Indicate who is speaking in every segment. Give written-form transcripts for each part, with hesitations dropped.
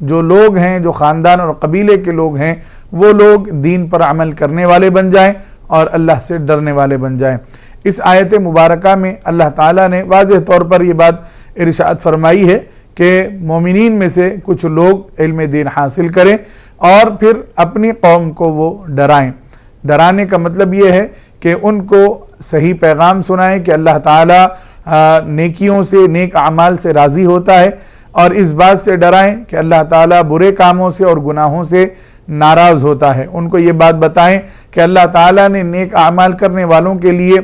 Speaker 1: جو لوگ ہیں، جو خاندان اور قبیلے کے لوگ ہیں، وہ لوگ دین پر عمل کرنے والے بن جائیں اور اللہ سے ڈرنے والے بن جائیں۔ اس آیت مبارکہ میں اللہ تعالیٰ نے واضح طور پر یہ بات ارشاد فرمائی ہے کہ مومنین میں سے کچھ لوگ علم دین حاصل کریں اور پھر اپنی قوم کو وہ ڈرائیں۔ ڈرانے کا مطلب یہ ہے کہ ان کو صحیح پیغام سنائیں کہ اللہ تعالیٰ نیکیوں سے، نیک اعمال سے راضی ہوتا ہے، اور اس بات سے ڈرائیں کہ اللہ تعالیٰ برے کاموں سے اور گناہوں سے ناراض ہوتا ہے۔ ان کو یہ بات بتائیں کہ اللہ تعالیٰ نے نیک اعمال کرنے والوں کے لیے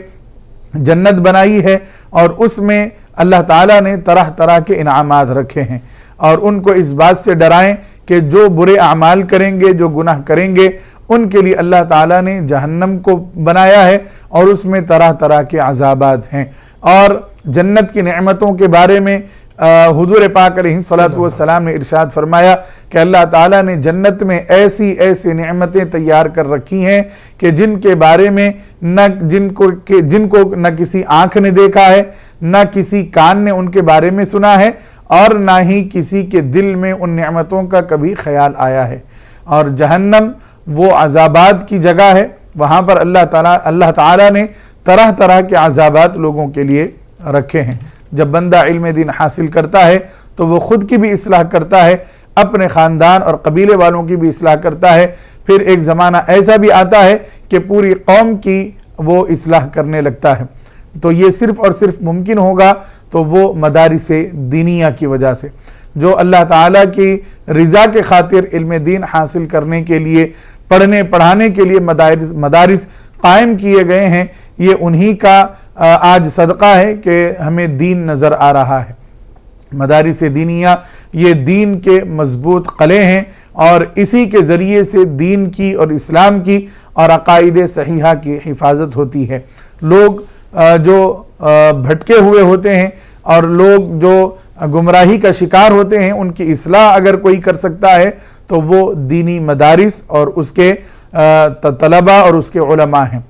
Speaker 1: جنت بنائی ہے اور اس میں اللہ تعالیٰ نے طرح طرح کے انعامات رکھے ہیں، اور ان کو اس بات سے ڈرائیں کہ جو برے اعمال کریں گے، جو گناہ کریں گے، ان کے لیے اللہ تعالیٰ نے جہنم کو بنایا ہے اور اس میں طرح طرح کے عذابات ہیں۔ اور جنت کی نعمتوں کے بارے میں حضور پاک علیہ الصلوۃ والسلام نے ارشاد فرمایا کہ اللہ تعالیٰ نے جنت میں ایسی ایسی نعمتیں تیار کر رکھی ہیں کہ جن کے بارے میں جن کو نہ کسی آنکھ نے دیکھا ہے، نہ کسی کان نے ان کے بارے میں سنا ہے، اور نہ ہی کسی کے دل میں ان نعمتوں کا کبھی خیال آیا ہے۔ اور جہنم وہ عذابات کی جگہ ہے، وہاں پر اللہ تعالیٰ نے طرح طرح کے عذابات لوگوں کے لیے رکھے ہیں۔ جب بندہ علم دین حاصل کرتا ہے تو وہ خود کی بھی اصلاح کرتا ہے، اپنے خاندان اور قبیلے والوں کی بھی اصلاح کرتا ہے، پھر ایک زمانہ ایسا بھی آتا ہے کہ پوری قوم کی وہ اصلاح کرنے لگتا ہے۔ تو یہ صرف اور صرف ممکن ہوگا تو وہ مدارس دینیہ کی وجہ سے، جو اللہ تعالیٰ کی رضا کے خاطر علم دین حاصل کرنے کے لیے، پڑھنے پڑھانے کے لیے مدارس قائم کیے گئے ہیں، یہ انہی کا آج صدقہ ہے کہ ہمیں دین نظر آ رہا ہے۔ مدارس دینیہ یہ دین کے مضبوط قلعے ہیں، اور اسی کے ذریعے سے دین کی اور اسلام کی اور عقائد صحیحہ کی حفاظت ہوتی ہے۔ لوگ جو بھٹکے ہوئے ہوتے ہیں اور لوگ جو گمراہی کا شکار ہوتے ہیں، ان کی اصلاح اگر کوئی کر سکتا ہے تو وہ دینی مدارس اور اس کے طلباء اور اس کے علماء ہیں۔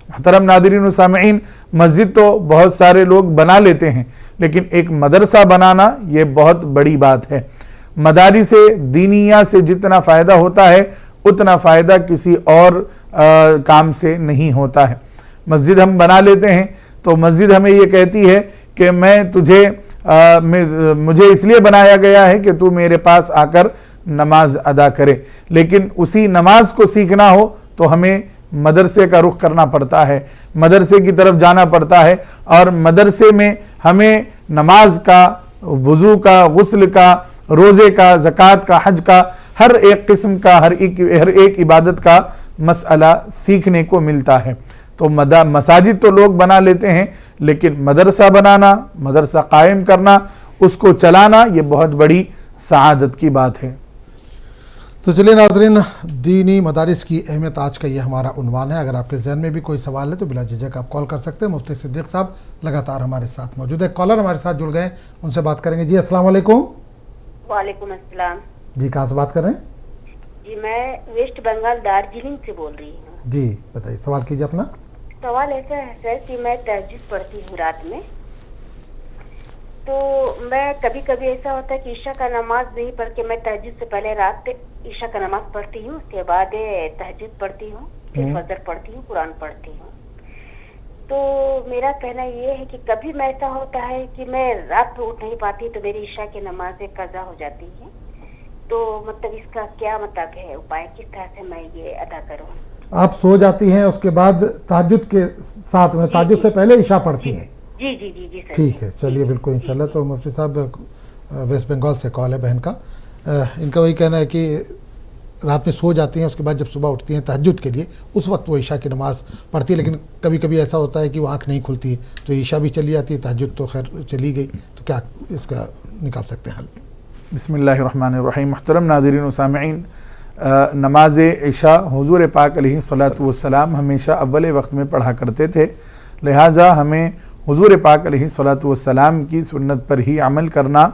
Speaker 1: محترم ناظرین و سامعین، مسجد تو بہت سارے لوگ بنا لیتے ہیں، لیکن ایک مدرسہ بنانا یہ بہت بڑی بات ہے۔ مدارس دینیہ سے جتنا فائدہ ہوتا ہے اتنا فائدہ کسی اور کام سے نہیں ہوتا ہے۔ مسجد ہم بنا لیتے ہیں تو مسجد ہمیں یہ کہتی ہے کہ مجھے اس لیے بنایا گیا ہے کہ تو میرے پاس آ کر نماز ادا کرے، لیکن اسی نماز کو سیکھنا ہو تو ہمیں مدرسے کا رخ کرنا پڑتا ہے، مدرسے کی طرف جانا پڑتا ہے، اور مدرسے میں ہمیں نماز کا، وضو کا، غسل کا، روزے کا، زکوٰۃ کا، حج کا، ہر ایک قسم کا، ہر ایک عبادت کا مسئلہ سیکھنے کو ملتا ہے۔ تو مساجد تو لوگ بنا لیتے ہیں، لیکن مدرسہ بنانا، مدرسہ قائم کرنا، اس کو چلانا، یہ بہت بڑی سعادت کی بات ہے۔
Speaker 2: تو چلیے ناظرین، دینی مدارس کی اہمیت آج کا یہ ہمارا عنوان ہے۔ اگر آپ کے ذہن میں بھی کوئی سوال ہے تو بلا جھجک آپ کال کر سکتے ہیں۔ مفتی صدیق صاحب لگاتار ہمارے ساتھ موجود ہے، کالر ہمارے ساتھ جڑ گئے ہیں، ان سے بات کریں گے۔ جی السلام علیکم۔
Speaker 3: وعلیکم السلام۔
Speaker 2: جی کہاں سے بات کر رہے ہیں؟
Speaker 3: جی میں ویسٹ بنگال دارجلنگ سے بول رہی ہوں۔
Speaker 2: جی بتائیے، سوال کیجیے اپنا۔
Speaker 3: سوال ایسا ہے سر کہ میں تہجد پڑھتی ہوں رات میں، تو میں کبھی کبھی ایسا ہوتا ہے کہ عشاء کا نماز نہیں پڑھ کے میں تہجد سے پہلے رات عشاء کا نماز پڑھتی ہوں، اس کے بعد تہجد پڑھتی ہوں، پھر فجر پڑھتی ہوں، قرآن پڑھتی ہوں۔ تو میرا کہنا یہ ہے کہ کبھی میں ایسا ہوتا ہے کہ میں رات کو اٹھ نہیں پاتی تو میری عشاء کی نماز قضا ہو جاتی ہے، تو مطلب اس کا کیا مطلب ہے اپائے، کس طرح سے میں یہ ادا کروں؟
Speaker 2: آپ سو جاتی ہیں، اس کے بعد تہجد کے ساتھ میں تہجد سے پہلے عشاء پڑھتی ہیں؟
Speaker 3: جی جی جی جی سر۔
Speaker 2: ٹھیک ہے، چلیے بالکل انشاءاللہ۔ تو مفتی صاحب ویسٹ بنگال سے کال ہے بہن کا، ان کا وہی کہنا ہے کہ رات میں سو جاتی ہیں، اس کے بعد جب صبح اٹھتی ہیں تہجد کے لیے اس وقت وہ عشاء کی نماز پڑھتی ہے، لیکن کبھی کبھی ایسا ہوتا ہے کہ وہ آنکھ نہیں کھلتی تو عشاء بھی چلی جاتی ہے، تہجد تو خیر چلی گئی، تو کیا اس کا نکال سکتے ہیں حل؟
Speaker 1: بسم اللہ الرحمن الرحیم۔ محترم ناظرین و سامعین، نماز عشاء حضور پاک علیہ الصلوۃ والسلام ہمیشہ اول وقت میں پڑھا کرتے تھے، لہٰذا ہمیں حضور پاک علیہ الصلوۃ والسلام کی سنت پر ہی عمل کرنا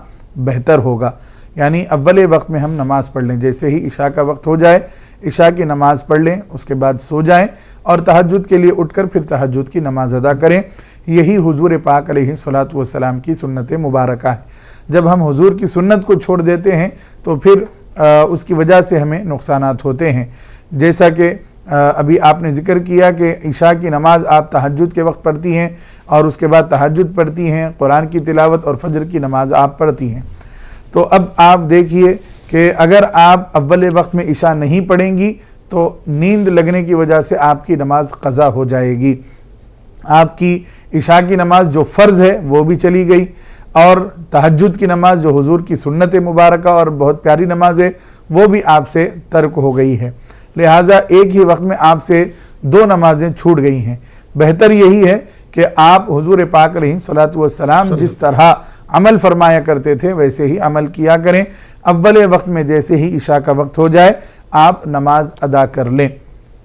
Speaker 1: بہتر ہوگا، یعنی اول وقت میں ہم نماز پڑھ لیں، جیسے ہی عشاء کا وقت ہو جائے عشاء کی نماز پڑھ لیں، اس کے بعد سو جائیں اور تہجد کے لیے اٹھ کر پھر تہجد کی نماز ادا کریں۔ یہی حضور پاک علیہ الصلوۃ والسلام کی سنت مبارکہ ہے۔ جب ہم حضور کی سنت کو چھوڑ دیتے ہیں تو پھر اس کی وجہ سے ہمیں نقصانات ہوتے ہیں. جیسا کہ ابھی آپ نے ذکر کیا کہ عشاء کی نماز آپ تہجد کے وقت پڑھتی ہیں اور اس کے بعد تہجد پڑھتی ہیں, قرآن کی تلاوت اور فجر کی نماز آپ پڑھتی ہیں. تو اب آپ دیکھیے کہ اگر آپ اول وقت میں عشاء نہیں پڑھیں گی تو نیند لگنے کی وجہ سے آپ کی نماز قضا ہو جائے گی. آپ کی عشاء کی نماز جو فرض ہے وہ بھی چلی گئی, اور تہجد کی نماز جو حضور کی سنت مبارکہ اور بہت پیاری نماز ہے وہ بھی آپ سے ترک ہو گئی ہے. لہٰذا ایک ہی وقت میں آپ سے 2 نمازیں چھوٹ گئی ہیں. بہتر یہی ہے کہ آپ حضور پاک علیہ الصلوۃ والسلام جس طرح عمل فرمایا کرتے تھے ویسے ہی عمل کیا کریں. اول وقت میں جیسے ہی عشاء کا وقت ہو جائے آپ نماز ادا کر لیں.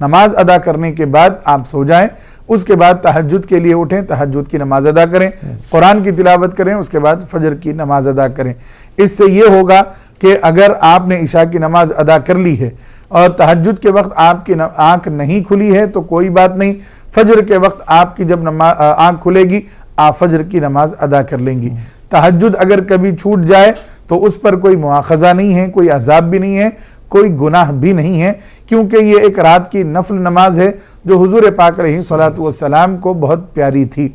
Speaker 1: نماز ادا کرنے کے بعد آپ سو جائیں, اس کے بعد تہجد کے لیے اٹھیں, تہجد کی نماز ادا کریں, قرآن کی تلاوت کریں, اس کے بعد فجر کی نماز ادا کریں. اس سے یہ ہوگا کہ اگر آپ نے عشاء کی نماز ادا کر لی ہے اور تہجد کے وقت آپ کی آنکھ نہیں کھلی ہے تو کوئی بات نہیں, فجر کے وقت آپ کی جب آنکھ کھلے گی آپ فجر کی نماز ادا کر لیں گی. تہجد اگر کبھی چھوٹ جائے تو اس پر کوئی مواخذہ نہیں ہے, کوئی عذاب بھی نہیں ہے, کوئی گناہ بھی نہیں ہے, کیونکہ یہ ایک رات کی نفل نماز ہے جو حضور پاک علیہ الصلوۃ والسلام کو بہت پیاری تھی.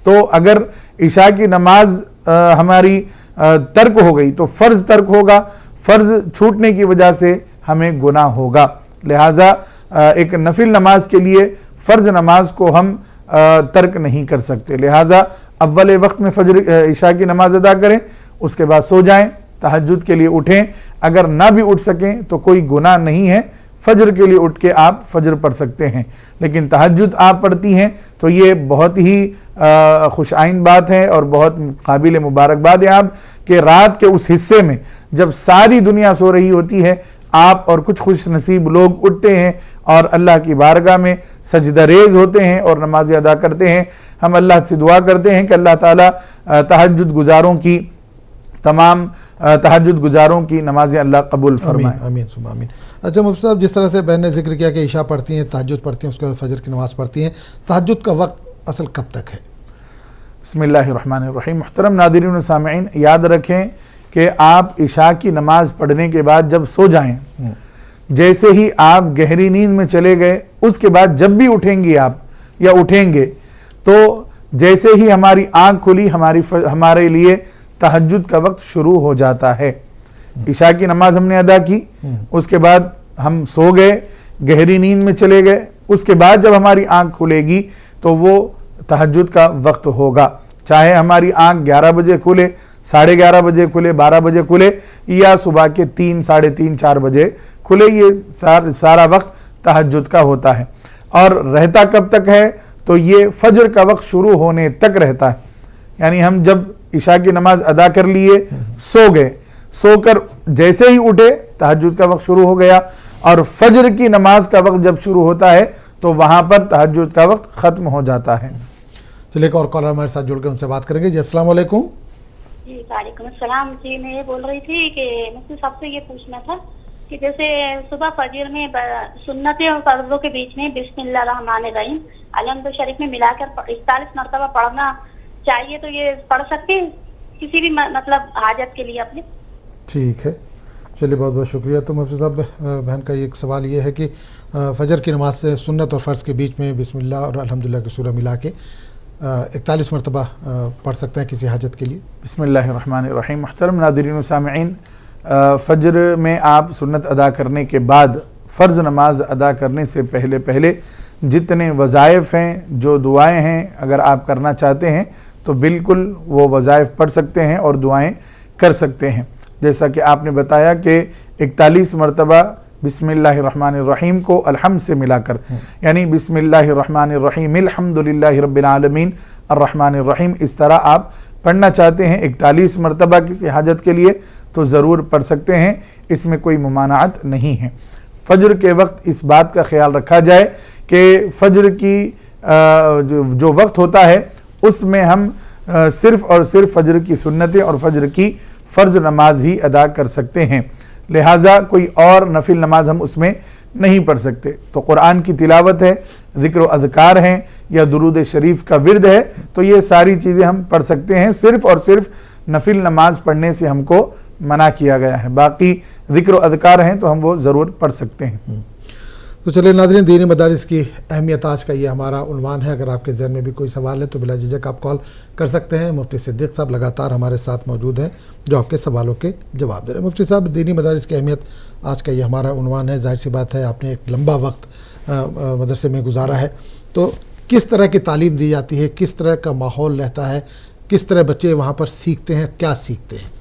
Speaker 1: تو اگر عشاء کی نماز ہماری ترک ہو گئی تو فرض ترک ہوگا, فرض چھوٹنے کی وجہ سے ہمیں گناہ ہوگا. لہٰذا ایک نفل نماز کے لیے فرض نماز کو ہم ترک نہیں کر سکتے. لہٰذا اول وقت میں عشاء کی نماز ادا کریں, اس کے بعد سو جائیں, تہجد کے لیے اٹھیں. اگر نہ بھی اٹھ سکیں تو کوئی گناہ نہیں ہے, فجر کے لیے اٹھ کے آپ فجر پڑھ سکتے ہیں. لیکن تہجد آپ پڑھتی ہیں تو یہ بہت ہی خوش آئند بات ہے اور بہت قابل مبارکباد ہے آپ کہ رات کے اس حصے میں جب ساری دنیا سو رہی ہوتی ہے آپ اور کچھ خوش نصیب لوگ اٹھتے ہیں اور اللہ کی بارگاہ میں سجدہ ریز ہوتے ہیں اور نمازیں ادا کرتے ہیں. ہم اللہ سے دعا کرتے ہیں کہ اللہ تعالیٰ تہجد گزاروں کی نمازیں اللہ قبول فرمائے.
Speaker 2: آمین ثم آمین. اچھا مفتی صاحب, جس طرح سے بہن نے ذکر کیا کہ عشاء پڑھتی ہیں, تہجد پڑھتی ہیں, اس کے بعد فجر کی نماز پڑھتی ہیں, تہجد کا وقت اصل کب تک ہے؟
Speaker 1: بسم اللہ الرحمن الرحیم. محترم ناظرین و سامعین, یاد رکھیں کہ آپ عشاء کی نماز پڑھنے کے بعد جب سو جائیں, جیسے ہی آپ گہری نیند میں چلے گئے, اس کے بعد جب بھی اٹھیں گی آپ یا اٹھیں گے تو جیسے ہی ہماری آنکھ کھلی ہمارے لیے تہجد کا وقت شروع ہو جاتا ہے. عشاء کی نماز ہم نے ادا کی, اس کے بعد ہم سو گئے, گہری نیند میں چلے گئے, اس کے بعد جب ہماری آنکھ کھلے گی تو وہ تہجد کا وقت ہوگا. چاہے ہماری آنکھ 11 بجے کھلے, 11:30 بجے کھلے, 12 بجے کھلے یا صبح کے 3, 3:30, 4 بجے کھلے, یہ سارا وقت تہجد کا ہوتا ہے. اور رہتا کب تک ہے تو یہ فجر کا وقت شروع ہونے تک رہتا ہے. یعنی ہم جب عشاء کی نماز ادا کر لیے, سو گئے, سو کر جیسے ہی اٹھے تہجد کا وقت شروع ہو گیا, اور فجر کی نماز کا وقت جب شروع ہوتا ہے تو وہاں پر تہجد کا وقت ختم ہو جاتا ہے.
Speaker 2: چلیے ایک اور کالر ہمارے ساتھ جڑ کے ان سے بات کریں گے. جی السلام علیکم.
Speaker 4: جی وعلیکم السلام. جی میں یہ بول رہی تھی کہ مجھے سب سے یہ پوچھنا تھا کہ جیسے صبح فجر میں سنتیں اور فرضوں کے بیچ میں بسم اللہ الرحمن الرحیم الحمد شریف میں ملا کر 41 مرتبہ پڑھنا چاہیے, تو یہ پڑھ سکتے ہیں کسی بھی مطلب حاجت کے لیے اپنے؟
Speaker 2: ٹھیک ہے, چلیے بہت بہت شکریہ. تو مفتی صاحب, بہن کا ایک سوال یہ ہے کہ فجر کی نماز سے سنت اور فرض کے بیچ میں بسم اللہ اور الحمدللہ کی سورہ ملا کے 41 مرتبہ پڑھ سکتے ہیں کسی حاجت کے لیے؟
Speaker 1: بسم اللہ الرحمن الرحیم. محترم ناظرین و سامعین, فجر میں آپ سنت ادا کرنے کے بعد فرض نماز ادا کرنے سے پہلے جتنے وظائف ہیں, جو دعائیں ہیں, اگر آپ کرنا چاہتے ہیں تو بالکل وہ وظائف پڑھ سکتے ہیں اور دعائیں کر سکتے ہیں. جیسا کہ آپ نے بتایا کہ 41 مرتبہ بسم اللہ الرحمن الرحیم کو الحمد سے ملا کر, یعنی بسم اللہ الرحمن الرحیم الحمدللہ رب العالمین الرحمن الرحیم, اس طرح آپ پڑھنا چاہتے ہیں 41 مرتبہ کسی حاجت کے لیے تو ضرور پڑھ سکتے ہیں, اس میں کوئی ممانعت نہیں ہے. فجر کے وقت اس بات کا خیال رکھا جائے کہ فجر کی جو وقت ہوتا ہے اس میں ہم صرف اور صرف فجر کی سنتیں اور فجر کی فرض نماز ہی ادا کر سکتے ہیں. لہٰذا کوئی اور نفل نماز ہم اس میں نہیں پڑھ سکتے. تو قرآن کی تلاوت ہے, ذکر و اذکار ہیں, یا درود شریف کا ورد ہے, تو یہ ساری چیزیں ہم پڑھ سکتے ہیں. صرف اور صرف نفل نماز پڑھنے سے ہم کو منع کیا گیا ہے. باقی ذکر و اذکار ہیں تو ہم وہ ضرور پڑھ سکتے ہیں.
Speaker 2: تو چلے ناظرین، دینی مدارس کی اہمیت آج کا یہ ہمارا عنوان ہے. اگر آپ کے ذہن میں بھی کوئی سوال ہے تو بلا جھجک آپ کال کر سکتے ہیں. مفتی صدیق صاحب لگاتار ہمارے ساتھ موجود ہیں جو آپ کے سوالوں کے جواب دے رہے ہیں. مفتی صاحب، دینی مدارس کی اہمیت آج کا یہ ہمارا عنوان ہے. ظاہر سی بات ہے آپ نے ایک لمبا وقت مدرسے میں گزارا ہے، تو کس طرح کی تعلیم دی جاتی ہے، کس طرح کا ماحول رہتا ہے، کس طرح بچے وہاں پر سیکھتے ہیں، کیا سیکھتے ہیں؟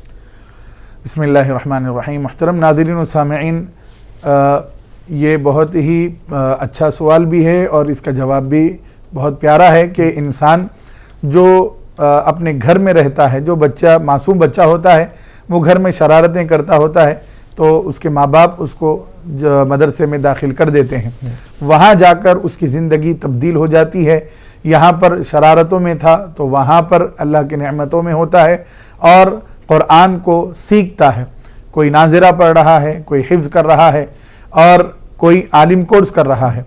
Speaker 1: بسم اللہ الرحمن الرحیم. محترم ناظرین و سامعین، یہ بہت ہی اچھا سوال بھی ہے اور اس کا جواب بھی بہت پیارا ہے کہ انسان جو اپنے گھر میں رہتا ہے، جو بچہ معصوم بچہ ہوتا ہے، وہ گھر میں شرارتیں کرتا ہوتا ہے تو اس کے ماں باپ اس کو مدرسے میں داخل کر دیتے ہیں. وہاں جا کر اس کی زندگی تبدیل ہو جاتی ہے. یہاں پر شرارتوں میں تھا تو وہاں پر اللہ کی نعمتوں میں ہوتا ہے اور قرآن کو سیکھتا ہے. کوئی ناظرہ پڑھ رہا ہے، کوئی حفظ کر رہا ہے اور کوئی عالم کورس کر رہا ہے.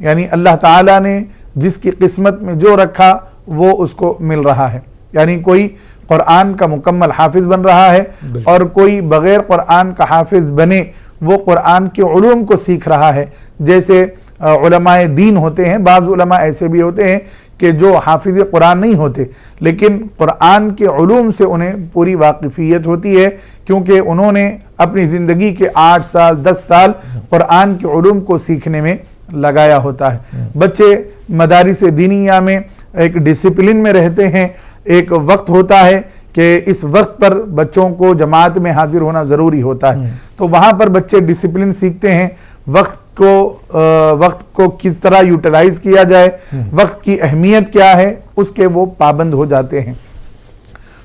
Speaker 1: یعنی اللہ تعالیٰ نے جس کی قسمت میں جو رکھا وہ اس کو مل رہا ہے. یعنی کوئی قرآن کا مکمل حافظ بن رہا ہے اور کوئی بغیر قرآن کا حافظ بنے وہ قرآن کے علوم کو سیکھ رہا ہے. جیسے علماء دین ہوتے ہیں، بعض علماء ایسے بھی ہوتے ہیں کہ جو حافظ قرآن نہیں ہوتے لیکن قرآن کے علوم سے انہیں پوری واقفیت ہوتی ہے، کیونکہ انہوں نے اپنی زندگی کے 8 سال 10 سال قرآن کے علوم کو سیکھنے میں لگایا ہوتا ہے. بچے مدارس دینیہ میں ایک ڈسپلن میں رہتے ہیں. ایک وقت ہوتا ہے کہ اس وقت پر بچوں کو جماعت میں حاضر ہونا ضروری ہوتا ہے، تو وہاں پر بچے ڈسپلن سیکھتے ہیں. وقت کو کس طرح یوٹیلائز کیا جائے، وقت کی اہمیت کیا ہے، اس کے وہ پابند ہو جاتے ہیں.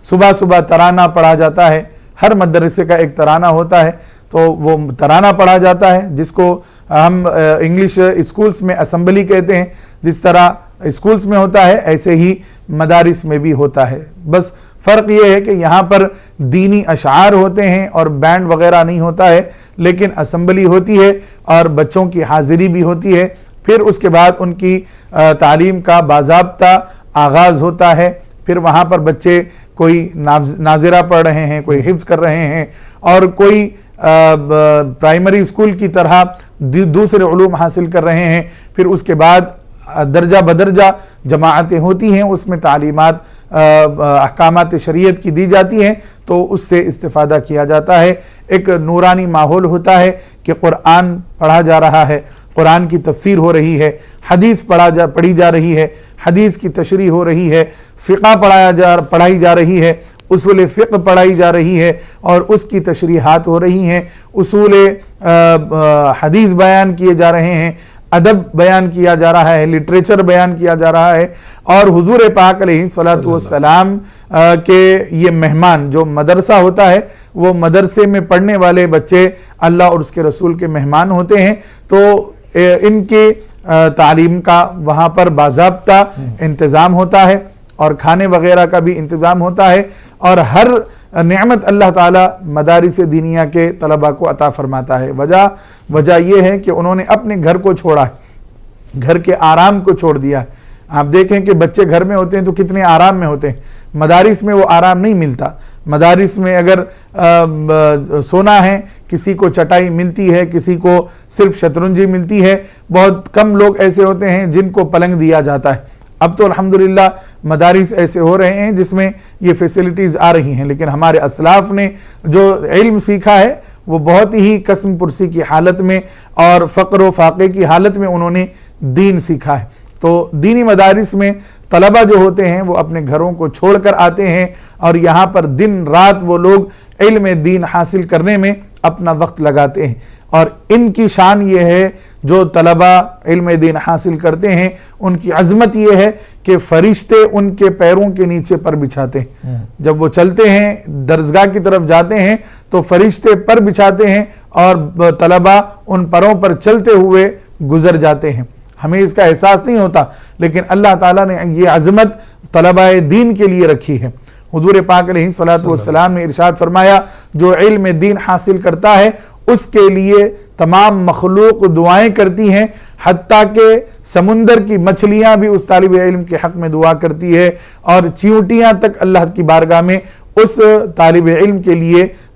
Speaker 1: صبح صبح ترانہ پڑھا جاتا ہے. ہر مدرسے کا ایک ترانہ ہوتا ہے تو وہ ترانہ پڑھا جاتا ہے، جس کو ہم انگلش اسکولز میں اسمبلی کہتے ہیں. جس طرح اسکولز میں ہوتا ہے ایسے ہی مدارس میں بھی ہوتا ہے. بس فرق یہ ہے کہ یہاں پر دینی اشعار ہوتے ہیں اور بینڈ وغیرہ نہیں ہوتا ہے، لیکن اسمبلی ہوتی ہے اور بچوں کی حاضری بھی ہوتی ہے. پھر اس کے بعد ان کی تعلیم کا باضابطہ آغاز ہوتا ہے. پھر وہاں پر بچے کوئی ناظرہ پڑھ رہے ہیں، کوئی حفظ کر رہے ہیں اور کوئی پرائمری اسکول کی طرح دوسرے علوم حاصل کر رہے ہیں. پھر اس کے بعد درجہ بدرجہ جماعتیں ہوتی ہیں، اس میں تعلیمات احکامات شریعت کی دی جاتی ہیں تو اس سے استفادہ کیا جاتا ہے. ایک نورانی ماحول ہوتا ہے کہ قرآن پڑھا جا رہا ہے، قرآن کی تفسیر ہو رہی ہے، حدیث پڑھی جا رہی ہے، حدیث کی تشریح ہو رہی ہے، فقہ پڑھائی جا رہی ہے، اصول فقہ پڑھائی جا رہی ہے اور اس کی تشریحات ہو رہی ہیں. اصول حدیث بیان کیے جا رہے ہیں، ادب بیان کیا جا رہا ہے، لٹریچر بیان کیا جا رہا ہے. اور حضور پاک علیہ الصلوۃ والسلام کے یہ مہمان جو مدرسہ ہوتا ہے، وہ مدرسے میں پڑھنے والے بچے اللہ اور اس کے رسول کے مہمان ہوتے ہیں. تو ان کے تعلیم کا وہاں پر باضابطہ انتظام ہوتا ہے اور کھانے وغیرہ کا بھی انتظام ہوتا ہے. اور ہر نعمت اللہ تعالیٰ مدارس دینیہ کے طلباء کو عطا فرماتا ہے. وجہ یہ ہے کہ انہوں نے اپنے گھر کو چھوڑا ہے، گھر کے آرام کو چھوڑ دیا ہے. آپ دیکھیں کہ بچے گھر میں ہوتے ہیں تو کتنے آرام میں ہوتے ہیں. مدارس میں وہ آرام نہیں ملتا. مدارس میں اگر سونا ہے، کسی کو چٹائی ملتی ہے، کسی کو صرف شطرنجی ملتی ہے. بہت کم لوگ ایسے ہوتے ہیں جن کو پلنگ دیا جاتا ہے. اب تو الحمدللہ مدارس ایسے ہو رہے ہیں جس میں یہ فیسلٹیز آ رہی ہیں، لیکن ہمارے اسلاف نے جو علم سیکھا ہے وہ بہت ہی قسم پرسی کی حالت میں اور فقر و فاقے کی حالت میں انہوں نے دین سیکھا ہے. تو دینی مدارس میں طلبہ جو ہوتے ہیں وہ اپنے گھروں کو چھوڑ کر آتے ہیں اور یہاں پر دن رات وہ لوگ علم دین حاصل کرنے میں اپنا وقت لگاتے ہیں. اور ان کی شان یہ ہے جو طلبہ علم دین حاصل کرتے ہیں، ان کی عظمت یہ ہے کہ فرشتے ان کے پیروں کے نیچے پر بچھاتے ہیں. جب وہ چلتے ہیں درسگاہ کی طرف جاتے ہیں تو فرشتے پر بچھاتے ہیں اور طلبہ ان پروں پر چلتے ہوئے گزر جاتے ہیں. ہمیں اس کا احساس نہیں ہوتا، لیکن اللہ تعالیٰ نے یہ عظمت طلبہ دین کے لیے رکھی ہے. حضور پاک علیہ الصلوۃ والسلام نے ارشاد فرمایا، جو علم دین حاصل کرتا ہے اس کے لیے تمام مخلوق دعائیں کرتی ہیں، حتیٰ کہ سمندر کی مچھلیاں بھی اس طالب علم کے حق میں دعا کرتی ہے اور چیونٹیاں تک اللہ کی بارگاہ میں اس طالب علم کے لیے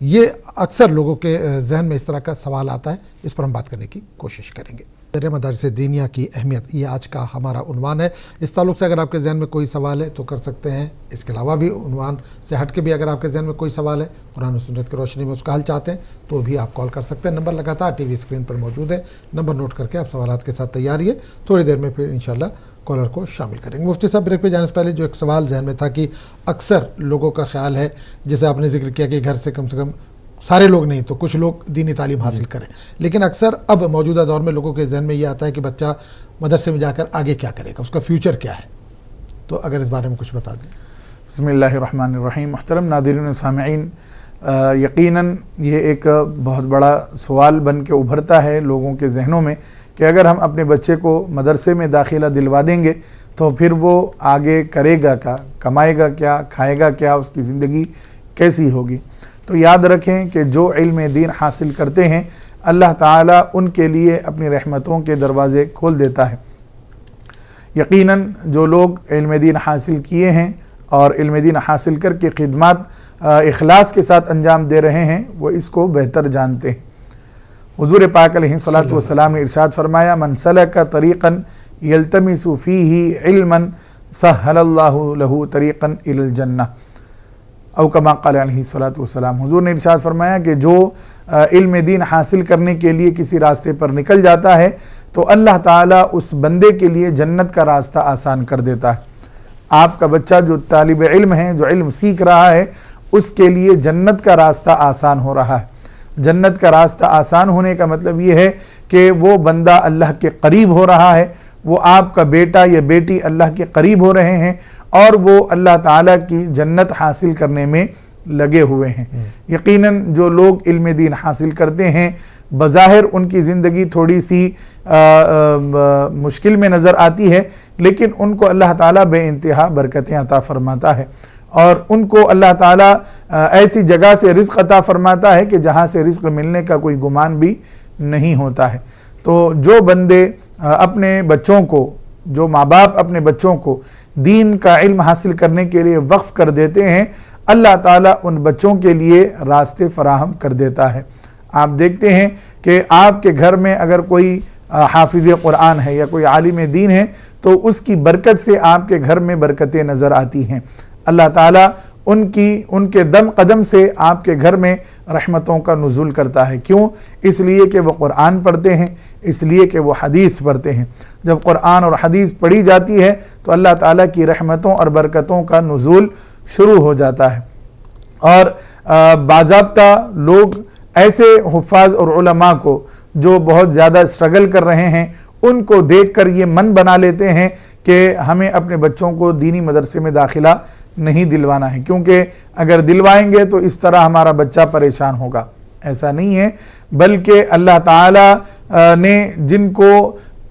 Speaker 2: یہ اکثر لوگوں کے ذہن میں اس طرح کا سوال آتا ہے، اس پر ہم بات کرنے کی کوشش کریں گے۔ مدارس دینیہ کی اہمیت، یہ آج کا ہمارا عنوان ہے۔ اس تعلق سے اگر آپ کے ذہن میں کوئی سوال ہے تو کر سکتے ہیں۔ اس کے علاوہ بھی عنوان سے ہٹ کے بھی اگر آپ کے ذہن میں کوئی سوال ہے، قرآن و سنت کی روشنی میں اس کا حل چاہتے ہیں تو بھی آپ کال کر سکتے ہیں۔ نمبر لگاتار ٹی وی اسکرین پر موجود ہے، نمبر نوٹ کر کے آپ سوالات کے ساتھ تیار رہیے، تھوڑی دیر میں پھر انشاءاللہ کالر کو شامل کریں گے۔ مفتی صاحب، بریک پہ جانے سے پہلے جو ایک سوال ذہن میں تھا کہ اکثر لوگوں کا خیال ہے، جیسے آپ نے ذکر کیا کہ گھر سے کم سارے لوگ نہیں تو کچھ لوگ دینی تعلیم حاصل کریں، لیکن اکثر اب موجودہ دور میں لوگوں کے ذہن میں یہ آتا ہے کہ بچہ مدرسے میں جا کر آگے کیا کرے گا، اس کا فیوچر کیا ہے، تو اگر اس بارے میں کچھ بتا دیں۔
Speaker 1: بسم اللہ الرحمن الرحیم۔ محترم ناظرین و سامعین، یقیناً یہ ایک بہت بڑا سوال بن کے ابھرتا ہے لوگوں کے ذہنوں میں کہ اگر ہم اپنے بچے کو مدرسے میں داخلہ دلوا دیں گے تو پھر وہ آگے کرے گا کیا، کمائے گا کیا، کھائے گا کیا، اس کی زندگی کیسی ہوگی۔ تو یاد رکھیں کہ جو علم دین حاصل کرتے ہیں اللہ تعالیٰ ان کے لیے اپنی رحمتوں کے دروازے کھول دیتا ہے۔ یقیناً جو لوگ علم دین حاصل کیے ہیں اور علم دین حاصل کر کے خدمات اخلاص کے ساتھ انجام دے رہے ہیں وہ اس کو بہتر جانتے ہیں۔ حضور پاک علیہ الصلوۃ والسلام نے ارشاد فرمایا، من سلک طریقا یلتمس فیہ علما سہل اللہ لہ طریقا الی الجنہ، او کما قال علیہ الصلوۃ والسلام۔ حضور نے ارشاد فرمایا کہ جو علم دین حاصل کرنے کے لیے کسی راستے پر نکل جاتا ہے تو اللہ تعالیٰ اس بندے کے لیے جنت کا راستہ آسان کر دیتا ہے۔ آپ کا بچہ جو طالب علم ہے، جو علم سیکھ رہا ہے، اس کے لیے جنت کا راستہ آسان ہو رہا ہے۔ جنت کا راستہ آسان ہونے کا مطلب یہ ہے کہ وہ بندہ اللہ کے قریب ہو رہا ہے، وہ آپ کا بیٹا یا بیٹی اللہ کے قریب ہو رہے ہیں اور وہ اللہ تعالیٰ کی جنت حاصل کرنے میں لگے ہوئے ہیں۔ یقیناً جو لوگ علم دین حاصل کرتے ہیں بظاہر ان کی زندگی تھوڑی سی مشکل میں نظر آتی ہے، لیکن ان کو اللہ تعالیٰ بے انتہا برکتیں عطا فرماتا ہے اور ان کو اللہ تعالیٰ ایسی جگہ سے رزق عطا فرماتا ہے کہ جہاں سے رزق ملنے کا کوئی گمان بھی نہیں ہوتا ہے۔ تو جو بندے اپنے بچوں کو، جو ماں باپ اپنے بچوں کو دین کا علم حاصل کرنے کے لیے وقف کر دیتے ہیں، اللہ تعالیٰ ان بچوں کے لیے راستے فراہم کر دیتا ہے۔ آپ دیکھتے ہیں کہ آپ کے گھر میں اگر کوئی حافظ قرآن ہے یا کوئی عالم دین ہے تو اس کی برکت سے آپ کے گھر میں برکتیں نظر آتی ہیں۔ اللہ تعالیٰ ان کے دم قدم سے آپ کے گھر میں رحمتوں کا نزول کرتا ہے۔ کیوں؟ اس لیے کہ وہ قرآن پڑھتے ہیں، اس لیے کہ وہ حدیث پڑھتے ہیں۔ جب قرآن اور حدیث پڑھی جاتی ہے تو اللہ تعالیٰ کی رحمتوں اور برکتوں کا نزول شروع ہو جاتا ہے۔ اور باضابطہ لوگ ایسے حفاظ اور علماء کو جو بہت زیادہ اسٹرگل کر رہے ہیں ان کو دیکھ کر یہ من بنا لیتے ہیں کہ ہمیں اپنے بچوں کو دینی مدرسے میں داخلہ نہیں دلوانا ہے، کیونکہ اگر دلوائیں گے تو اس طرح ہمارا بچہ پریشان ہوگا۔ ایسا نہیں ہے، بلکہ اللہ تعالیٰ نے جن کو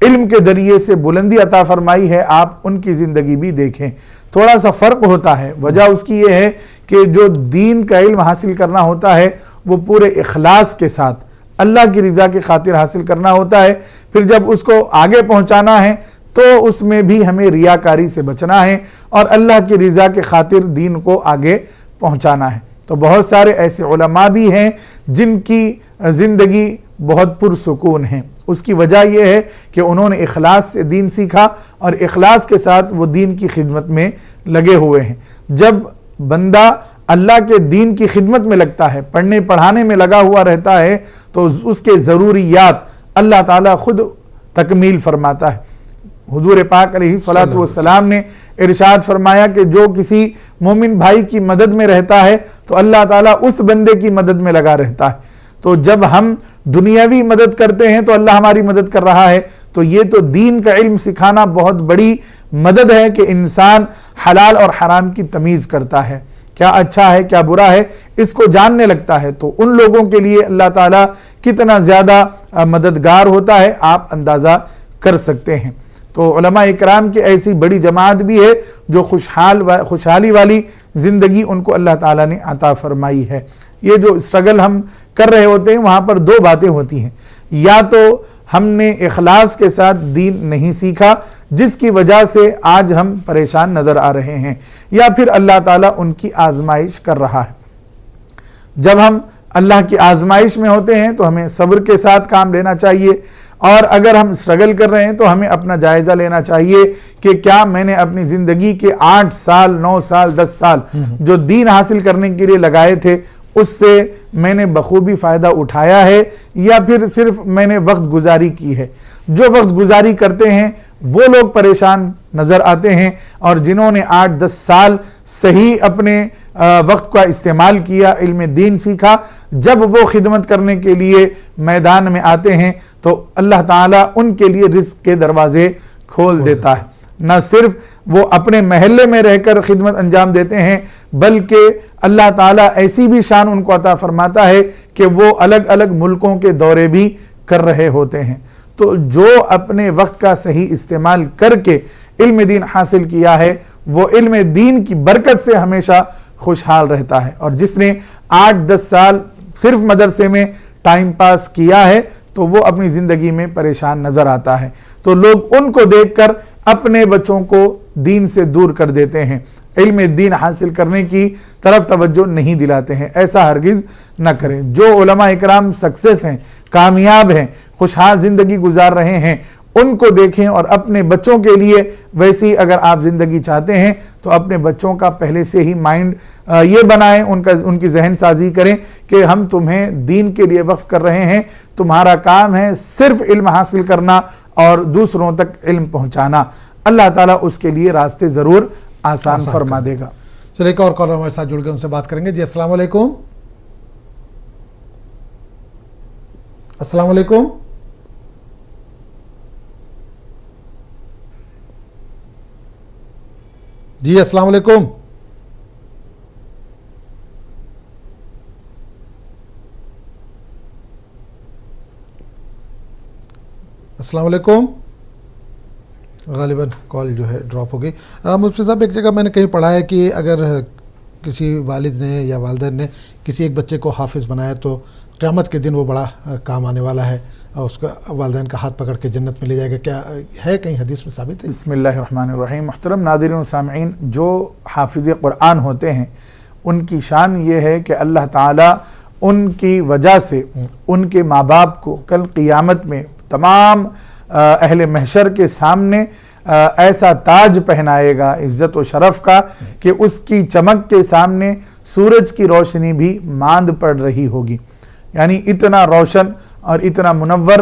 Speaker 1: علم کے ذریعے سے بلندی عطا فرمائی ہے آپ ان کی زندگی بھی دیکھیں۔ تھوڑا سا فرق ہوتا ہے، وجہ اس کی یہ ہے کہ جو دین کا علم حاصل کرنا ہوتا ہے وہ پورے اخلاص کے ساتھ اللہ کی رضا کی خاطر حاصل کرنا ہوتا ہے، پھر جب اس کو آگے پہنچانا ہے تو اس میں بھی ہمیں ریاکاری سے بچنا ہے اور اللہ کی رضا کی خاطر دین کو آگے پہنچانا ہے۔ تو بہت سارے ایسے علماء بھی ہیں جن کی زندگی بہت پرسکون ہے، اس کی وجہ یہ ہے کہ انہوں نے اخلاص سے دین سیکھا اور اخلاص کے ساتھ وہ دین کی خدمت میں لگے ہوئے ہیں۔ جب بندہ اللہ کے دین کی خدمت میں لگتا ہے، پڑھنے پڑھانے میں لگا ہوا رہتا ہے تو اس کے ضروریات اللہ تعالیٰ خود تکمیل فرماتا ہے۔ حضور پاک علیہ الصلوۃ والسلام نے ارشاد فرمایا کہ جو کسی مومن بھائی کی مدد میں رہتا ہے تو اللہ تعالیٰ اس بندے کی مدد میں لگا رہتا ہے۔ تو جب ہم دنیاوی مدد کرتے ہیں تو اللہ ہماری مدد کر رہا ہے، تو یہ تو دین کا علم سکھانا بہت بڑی مدد ہے کہ انسان حلال اور حرام کی تمیز کرتا ہے، کیا اچھا ہے کیا برا ہے اس کو جاننے لگتا ہے۔ تو ان لوگوں کے لیے اللہ تعالیٰ کتنا زیادہ مددگار ہوتا ہے آپ اندازہ کر سکتے ہیں۔ تو علماء اکرام کی ایسی بڑی جماعت بھی ہے جو خوشحالی والی زندگی ان کو اللہ تعالیٰ نے عطا فرمائی ہے۔ یہ جو اسٹرگل ہم کر رہے ہوتے ہیں وہاں پر دو باتیں ہوتی ہیں، یا تو ہم نے اخلاص کے ساتھ دین نہیں سیکھا جس کی وجہ سے آج ہم پریشان نظر آ رہے ہیں، یا پھر اللہ تعالیٰ ان کی آزمائش کر رہا ہے۔ جب ہم اللہ کی آزمائش میں ہوتے ہیں تو ہمیں صبر کے ساتھ کام لینا چاہیے، اور اگر ہم اسٹرگل کر رہے ہیں تو ہمیں اپنا جائزہ لینا چاہیے کہ کیا میں نے اپنی زندگی کے 8 سال 9 سال 10 سال جو دین حاصل کرنے کے لیے لگائے تھے اس سے میں نے بخوبی فائدہ اٹھایا ہے، یا پھر صرف میں نے وقت گزاری کی ہے۔ جو وقت گزاری کرتے ہیں وہ لوگ پریشان نظر آتے ہیں، اور جنہوں نے 8-10 سال صحیح اپنے وقت کا استعمال کیا، علم دین سیکھا، جب وہ خدمت کرنے کے لیے میدان میں آتے ہیں تو اللہ تعالیٰ ان کے لیے رزق کے دروازے کھول دیتا ہے۔ نہ صرف وہ اپنے محلے میں رہ کر خدمت انجام دیتے ہیں، بلکہ اللہ تعالیٰ ایسی بھی شان ان کو عطا فرماتا ہے کہ وہ الگ الگ ملکوں کے دورے بھی کر رہے ہوتے ہیں۔ تو جو اپنے وقت کا صحیح استعمال کر کے علم دین حاصل کیا ہے وہ علم دین کی برکت سے ہمیشہ خوشحال رہتا ہے، اور جس نے 8-10 سال صرف مدرسے میں ٹائم پاس کیا ہے تو وہ اپنی زندگی میں پریشان نظر آتا ہے۔ تو لوگ ان کو دیکھ کر اپنے بچوں کو دین سے دور کر دیتے ہیں، علم دین حاصل کرنے کی طرف توجہ نہیں دلاتے ہیں۔ ایسا ہرگز نہ کریں۔ جو علماء اکرام سکسیس ہیں، کامیاب ہیں، خوشحال زندگی گزار رہے ہیں، ان کو دیکھیں اور اپنے بچوں کے لیے ویسی اگر آپ زندگی چاہتے ہیں تو اپنے بچوں کا پہلے سے ہی مائنڈ یہ بنائیں، ان کی ذہن سازی کریں کہ ہم تمہیں دین کے لیے وقف کر رہے ہیں، تمہارا کام ہے صرف علم حاصل کرنا اور دوسروں تک علم پہنچانا۔ اللہ تعالیٰ اس کے لیے راستے ضرور آسان فرما دے گا۔
Speaker 2: چلیے ایک اور کالر ہمارے ساتھ جڑ گئے، ان سے بات کریں گے۔ جی السلام علیکم۔ السلام علیکم۔ جی السلام علیکم۔ السلام علیکم۔ غالباً کال جو ہے ڈراپ ہو گئی۔ مفتی صاحب، ایک جگہ میں نے کہیں پڑھا ہے کہ اگر کسی والد نے یا والدین نے کسی ایک بچے کو حافظ بنایا تو قیامت کے دن وہ بڑا کام آنے والا ہے، اور اس کا والدین کا ہاتھ پکڑ کے جنت میں لے جائے گا۔ کیا ہے کہیں حدیث میں ثابت ہے؟
Speaker 1: بسم اللہ الرحمن الرحیم۔ محترم ناظرین و سامعین، جو حافظ قرآن ہوتے ہیں ان کی شان یہ ہے کہ اللہ تعالیٰ ان کی وجہ سے ان کے ماں باپ کو کل قیامت میں تمام اہل محشر کے سامنے ایسا تاج پہنائے گا عزت و شرف کا کہ اس کی چمک کے سامنے سورج کی روشنی بھی ماند پڑ رہی ہوگی۔ یعنی اتنا روشن اور اتنا منور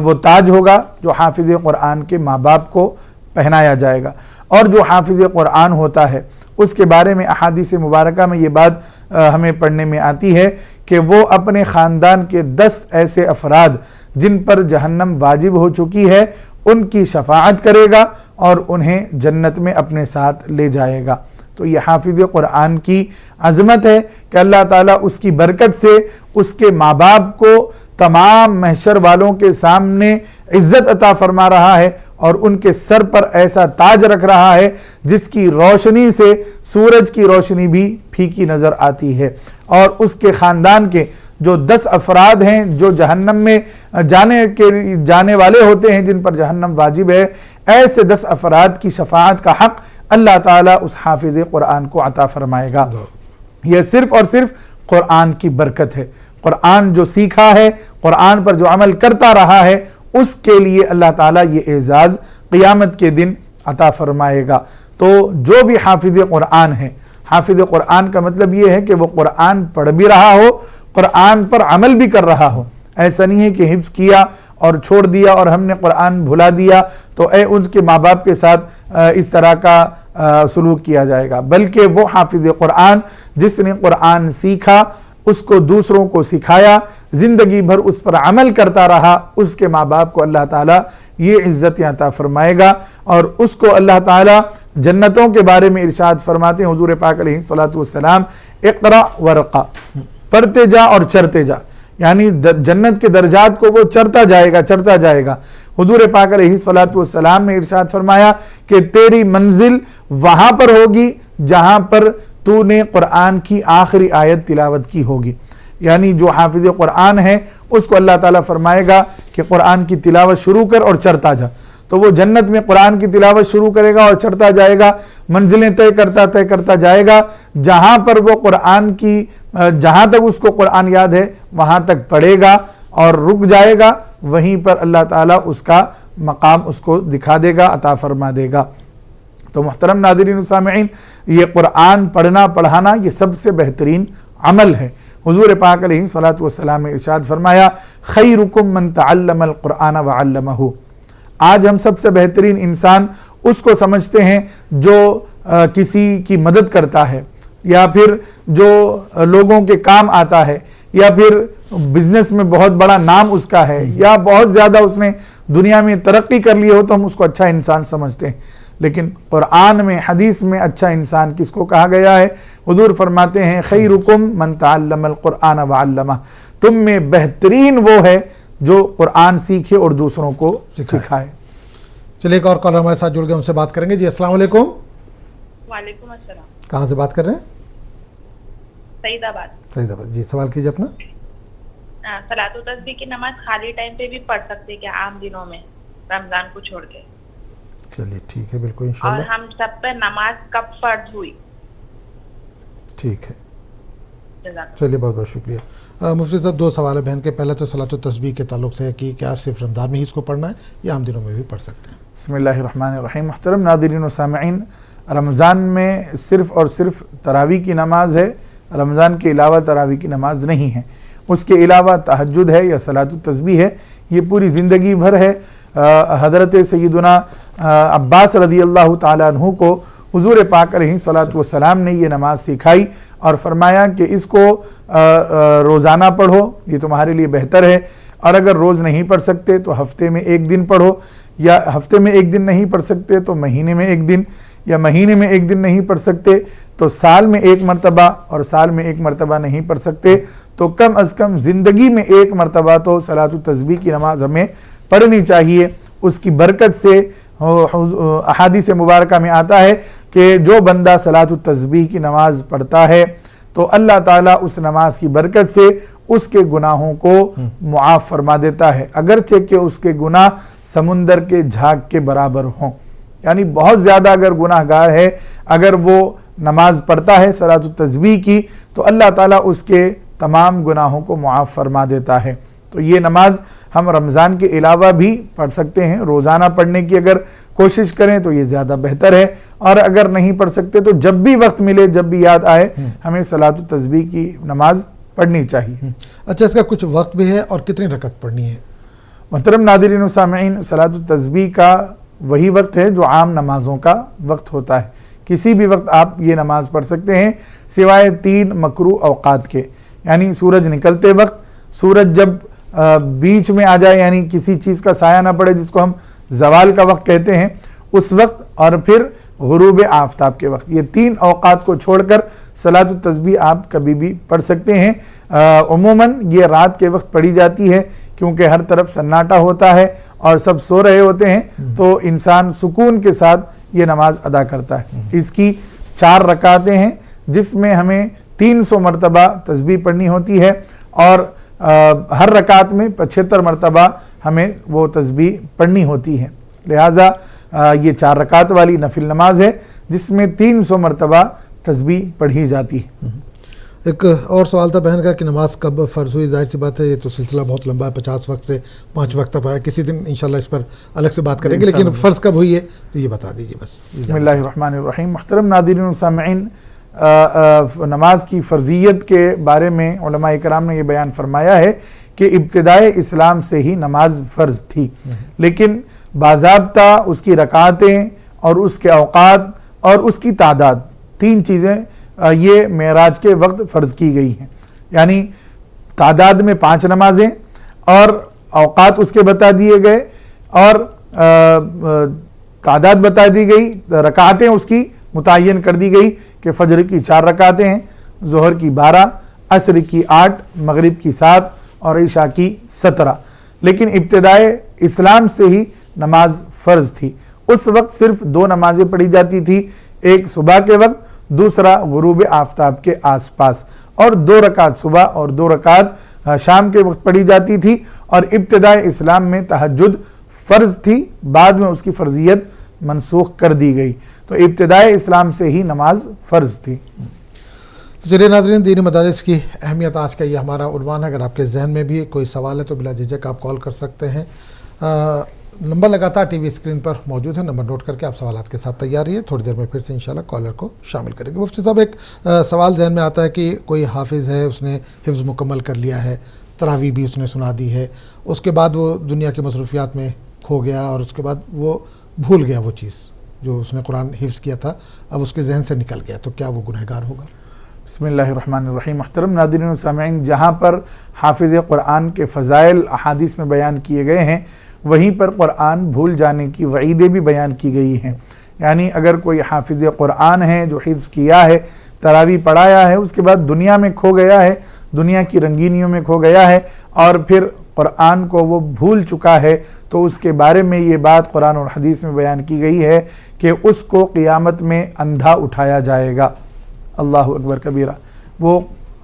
Speaker 1: وہ تاج ہوگا جو حافظ قرآن کے ماں باپ کو پہنایا جائے گا۔ اور جو حافظ قرآن ہوتا ہے اس کے بارے میں احادیث مبارکہ میں یہ بات ہمیں پڑھنے میں آتی ہے کہ وہ اپنے خاندان کے 10 ایسے افراد جن پر جہنم واجب ہو چکی ہے ان کی شفاعت کرے گا اور انہیں جنت میں اپنے ساتھ لے جائے گا۔ تو یہ حافظ قرآن کی عظمت ہے کہ اللہ تعالیٰ اس کی برکت سے اس کے ماں باپ کو تمام محشر والوں کے سامنے عزت عطا فرما رہا ہے، اور ان کے سر پر ایسا تاج رکھ رہا ہے جس کی روشنی سے سورج کی روشنی بھی پھیکی نظر آتی ہے۔ اور اس کے خاندان کے جو 10 افراد ہیں جو جہنم میں جانے والے ہوتے ہیں، جن پر جہنم واجب ہے، ایسے 10 افراد کی شفاعت کا حق اللہ تعالیٰ اس حافظ قرآن کو عطا فرمائے گا۔ یہ صرف اور صرف قرآن کی برکت ہے۔ قرآن جو سیکھا ہے، قرآن پر جو عمل کرتا رہا ہے، اس کے لیے اللہ تعالیٰ یہ اعزاز قیامت کے دن عطا فرمائے گا۔ تو جو بھی حافظ قرآن ہے، حافظ قرآن کا مطلب یہ ہے کہ وہ قرآن پڑھ بھی رہا ہو، قرآن پر عمل بھی کر رہا ہو۔ ایسا نہیں ہے کہ حفظ کیا اور چھوڑ دیا اور ہم نے قرآن بھلا دیا تو ان کے ماں باپ کے ساتھ اس طرح کا سلوک کیا جائے گا، بلکہ وہ حافظ قرآن جس نے قرآن سیکھا، اس کو دوسروں کو سکھایا، زندگی بھر اس پر عمل کرتا رہا، اس کے ماں باپ کو اللہ تعالیٰ یہ عزت عطا فرمائے گا، اور اس کو اللہ تعالیٰ جنتوں کے بارے میں ارشاد فرماتے ہیں حضور پاک علیہ الصلوۃ والسلام، اقرأ ورقہ، پڑھتے جا اور چرتے جا، یعنی جنت کے درجات کو وہ چرتا جائے گا۔ حضور پاک علیہ الصلوۃ والسلام نے ارشاد فرمایا کہ تیری منزل وہاں پر ہوگی جہاں پر تو نے قرآن کی آخری آیت تلاوت کی ہوگی۔ یعنی جو حافظ قرآن ہے اس کو اللہ تعالیٰ فرمائے گا کہ قرآن کی تلاوت شروع کر اور چرتا جا۔ تو وہ جنت میں قرآن کی تلاوت شروع کرے گا اور چڑھتا جائے گا، منزلیں طے کرتا جائے گا، جہاں پر وہ قرآن کی جہاں تک اس کو قرآن یاد ہے وہاں تک پڑھے گا اور رک جائے گا، وہیں پر اللہ تعالیٰ اس کا مقام اس کو دکھا دے گا، عطا فرما دے گا۔ تو محترم ناظرین و سامعین، یہ قرآن پڑھنا پڑھانا یہ سب سے بہترین عمل ہے۔ حضور پاک علیہ الصلوۃ والسلام نے ارشاد فرمایا خیرکم من تعلم القرآن وعلمہ۔ آج ہم سب سے بہترین انسان اس کو سمجھتے ہیں جو کسی کی مدد کرتا ہے، یا پھر جو لوگوں کے کام آتا ہے، یا پھر بزنس میں بہت بڑا نام اس کا ہے، یا بہت زیادہ اس نے دنیا میں ترقی کر لی ہو تو ہم اس کو اچھا انسان سمجھتے ہیں۔ لیکن قرآن میں حدیث میں اچھا انسان کس کو کہا گیا ہے؟ حضور فرماتے ہیں خیرکم من تعلم القرآن وعلمہ، تم میں بہترین وہ ہے جو قرآن سیکھے اور دوسروں کو سکھائے۔
Speaker 2: چلیے ایک اور کالر ہمارے ساتھ جڑ گئے، ان سے بات کریں گے۔ جی السلام علیکم۔
Speaker 5: وعلیکم السلام۔
Speaker 2: کہاں سے بات کر رہے ہیں؟
Speaker 5: سعید آباد۔
Speaker 2: سعید آباد، جی سوال کیجیے اپنا۔
Speaker 5: صلاۃ و تسبیح کی نماز خالی ٹائم پہ بھی پڑھ سکتے کیا عام دنوں میں، رمضان کو چھوڑ کے؟
Speaker 2: چلیے ٹھیک ہے، بالکل
Speaker 5: اور
Speaker 2: انشاءاللہ۔
Speaker 5: ہم سب پہ نماز کب فرض ہوئی؟
Speaker 2: ٹھیک ہے،
Speaker 5: جزاک
Speaker 2: چلیے بہت بہت شکریہ۔ مفتی صاحب دو سوال ہے بہن کے۔ پہلا تو صلاۃ و تسبیح کے تعلق سے ہے کہ کیا صرف رمضان میں ہی اس کو پڑھنا ہے یا عام دنوں میں بھی پڑھ سکتے ہیں؟
Speaker 1: بسم اللہ الرحمن الرحیم۔ محترم ناظرین و سامعین، رمضان میں صرف اور صرف تراویح کی نماز ہے، رمضان کے علاوہ تراویح کی نماز نہیں ہے۔ اس کے علاوہ تہجد ہے یا صلاۃ التسبیح ہے، یہ پوری زندگی بھر ہے۔ حضرت سیدنا عباس رضی اللہ تعالیٰ عنہ کو حضور پاک علیہ الصلوۃ والسلام نے یہ نماز سکھائی اور فرمایا کہ اس کو روزانہ پڑھو، یہ تمہارے لیے بہتر ہے، اور اگر روز نہیں پڑھ سکتے تو ہفتے میں ایک دن پڑھو، یا ہفتے میں ایک دن نہیں پڑھ سکتے تو مہینے میں ایک دن، یا مہینے میں ایک دن نہیں پڑھ سکتے تو سال میں ایک مرتبہ، اور سال میں ایک مرتبہ نہیں پڑھ سکتے تو کم از کم زندگی میں ایک مرتبہ تو صلاۃ التسبیح کی نماز ہمیں پڑھنی چاہیے۔ اس کی برکت سے احادیث مبارکہ میں آتا ہے کہ جو بندہ صلاۃ التسبیح کی نماز پڑھتا ہے تو اللہ تعالیٰ اس نماز کی برکت سے اس کے گناہوں کو معاف فرما دیتا ہے، اگرچہ کہ اس کے گناہ سمندر کے جھاگ کے برابر ہوں۔ یعنی بہت زیادہ اگر گناہ گار ہے، اگر وہ نماز پڑھتا ہے صلاۃ التسبیح کی تو اللہ تعالیٰ اس کے تمام گناہوں کو معاف فرما دیتا ہے۔ تو یہ نماز ہم رمضان کے علاوہ بھی پڑھ سکتے ہیں، روزانہ پڑھنے کی اگر کوشش کریں تو یہ زیادہ بہتر ہے، اور اگر نہیں پڑھ سکتے تو جب بھی وقت ملے، جب بھی یاد آئے، ہمیں صلاۃ التسبیح کی نماز پڑھنی چاہیے۔
Speaker 2: اچھا، اس کا کچھ وقت بھی ہے اور کتنی رکعت پڑھنی ہے؟
Speaker 1: محترم ناظرین و سامعین، صلاۃ التسبیح کا وہی وقت ہے جو عام نمازوں کا وقت ہوتا ہے، کسی بھی وقت آپ یہ نماز پڑھ سکتے ہیں سوائے 3 مکروہ اوقات کے، یعنی سورج نکلتے وقت، سورج جب بیچ میں آ جائے یعنی کسی چیز کا سایہ نہ پڑے جس کو ہم زوال کا وقت کہتے ہیں اس وقت، اور پھر غروب آفتاب کے وقت۔ یہ 3 اوقات کو چھوڑ کر صلاۃ التسبیح آپ کبھی بھی پڑھ سکتے ہیں۔ عموماً یہ رات کے وقت پڑھی جاتی ہے کیونکہ ہر طرف سناٹا ہوتا ہے اور سب سو رہے ہوتے ہیں، تو انسان سکون کے ساتھ یہ نماز ادا کرتا ہے۔ اس کی 4 رکعتیں ہیں جس میں ہمیں 300 مرتبہ تسبیح پڑھنی ہوتی ہے، اور ہر رکعت میں 75 مرتبہ ہمیں وہ تسبیح پڑھنی ہوتی ہے۔ لہٰذا یہ 4 رکعت والی نفل نماز ہے جس میں 300 مرتبہ تسبیح پڑھی جاتی ہے۔
Speaker 2: ایک اور سوال تھا بہن کا کہ نماز کب فرض ہوئی؟ ظاہر سی بات ہے یہ تو سلسلہ بہت لمبا ہے، 50 وقت سے 5 وقت تک ہے، کسی دن انشاءاللہ اس پر الگ سے بات کریں گے، لیکن فرض کب ہوئی ہے تو یہ بتا دیجیے بس۔
Speaker 1: بسم اللہ الرحمن الرحیم۔ محترم ناظرین و سامعین، نماز کی فرضیت کے بارے میں علماء کرام نے یہ بیان فرمایا ہے کہ ابتدائے اسلام سے ہی نماز فرض تھی، لیکن باضابطہ اس کی رکعتیں اور اس کے اوقات اور اس کی تعداد، 3 چیزیں یہ معراج کے وقت فرض کی گئی ہیں، یعنی تعداد میں 5 نمازیں اور اوقات اس کے بتا دیے گئے، اور تعداد بتا دی گئی، رکعتیں اس کی متعین کر دی گئی کہ فجر کی 4 رکعتیں ہیں، ظہر کی 12، عصر کی 8، مغرب کی 7 اور عشاء کی 17۔ لیکن ابتدائے اسلام سے ہی نماز فرض تھی۔ اس وقت صرف 2 نمازیں پڑھی جاتی تھی، ایک صبح کے وقت، دوسرا غروب آفتاب کے آس پاس، اور 2 رکعت صبح اور 2 رکعت شام کے وقت پڑھی جاتی تھی، اور ابتدائے اسلام میں تہجد فرض تھی، بعد میں اس کی فرضیت منسوخ کر دی گئی، تو ابتدائے اسلام سے ہی نماز فرض تھی۔
Speaker 2: تو چلیے ناظرین، دینی مدارس کی اہمیت آج کا یہ ہمارا عنوان ہے۔ اگر آپ کے ذہن میں بھی کوئی سوال ہے تو بلا جھجک آپ کال کر سکتے ہیں۔ نمبر لگاتار ٹی وی اسکرین پر موجود ہے، نمبر نوٹ کر کے آپ سوالات کے ساتھ تیار رہیے، تھوڑی دیر میں پھر سے انشاءاللہ کالر کو شامل کریں گے۔ مفتی صاحب، ایک سوال ذہن میں آتا ہے کہ کوئی حافظ ہے، اس نے حفظ مکمل کر لیا ہے، تراویح بھی اس نے سنا دی ہے، اس کے بعد وہ دنیا کی مصروفیات میں کھو گیا اور اس کے بعد وہ بھول گیا وہ چیز جو اس نے قرآن حفظ کیا تھا، اب اس کے ذہن سے نکل گیا، تو کیا وہ گنہگار ہوگا؟
Speaker 1: بسم اللہ الرحمن الرحیم۔ محترم ناظرین و سامعین، جہاں پر حافظ قرآن کے فضائل احادیث میں بیان کیے گئے ہیں، وہیں پر قرآن بھول جانے کی وعیدیں بھی بیان کی گئی ہیں۔ یعنی اگر کوئی حافظ قرآن ہے جو حفظ کیا ہے، تراویح پڑھایا ہے، اس کے بعد دنیا میں کھو گیا ہے، دنیا کی رنگینیوں میں کھو گیا ہے اور پھر قرآن کو وہ بھول چکا ہے، تو اس کے بارے میں یہ بات قرآن اور حدیث میں بیان کی گئی ہے کہ اس کو قیامت میں اندھا اٹھایا جائے گا۔ اللہ اکبر کبیرہ، وہ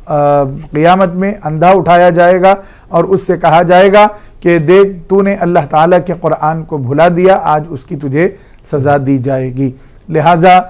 Speaker 1: قیامت میں اندھا اٹھایا جائے گا اور اس سے کہا جائے گا کہ دیکھ تو نے اللہ تعالیٰ کے قرآن کو بھلا دیا، آج اس کی تجھے سزا دی جائے گی۔ لہٰذا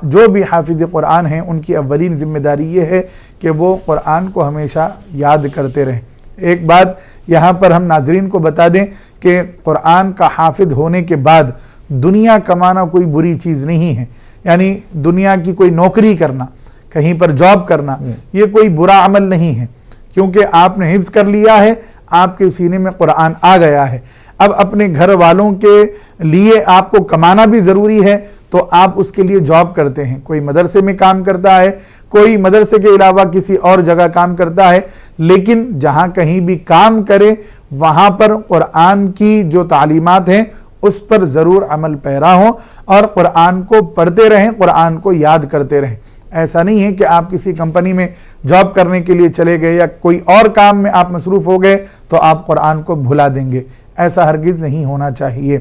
Speaker 1: جو بھی حافظ قرآن ہیں ان کی اولین ذمہ داری یہ ہے کہ وہ قرآن کو ہمیشہ یاد کرتے رہیں۔ ایک بات یہاں پر ہم ناظرین کو بتا دیں کہ قرآن کا حافظ ہونے کے بعد دنیا کمانا کوئی بری چیز نہیں ہے، یعنی دنیا کی کوئی نوکری کرنا، کہیں پر جاب کرنا، یہ کوئی برا عمل نہیں ہے، کیونکہ آپ نے حفظ کر لیا ہے، آپ کے سینے میں قرآن آ گیا ہے۔ اب اپنے گھر والوں کے لیے آپ کو کمانا بھی ضروری ہے، تو آپ اس کے لیے جاب کرتے ہیں، کوئی مدرسے میں کام کرتا ہے، کوئی مدرسے کے علاوہ کسی اور جگہ کام کرتا ہے، لیکن جہاں کہیں بھی کام کرے وہاں پر قرآن کی جو تعلیمات ہیں اس پر ضرور عمل پیرا ہوں اور قرآن کو پڑھتے رہیں، قرآن کو یاد کرتے رہیں۔ ایسا نہیں ہے کہ آپ کسی کمپنی میں جاب کرنے کے لیے چلے گئے یا کوئی اور کام میں آپ مصروف ہو گئے تو آپ قرآن کو بھلا دیں گے، ایسا ہرگز نہیں ہونا چاہیے۔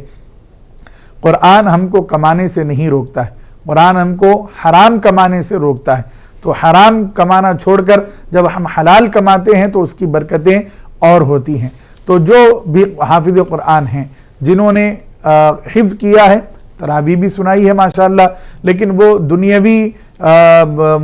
Speaker 1: قرآن ہم کو کمانے سے نہیں روکتا ہے، قرآن ہم کو حرام کمانے سے روکتا ہے، تو حرام کمانا چھوڑ کر جب ہم حلال کماتے ہیں تو اس کی برکتیں اور ہوتی ہیں۔ تو جو بھی حافظ قرآن ہیں جنہوں نے حفظ کیا ہے، تراویح بھی سنائی ہے ماشاءاللہ، لیکن وہ دنیاوی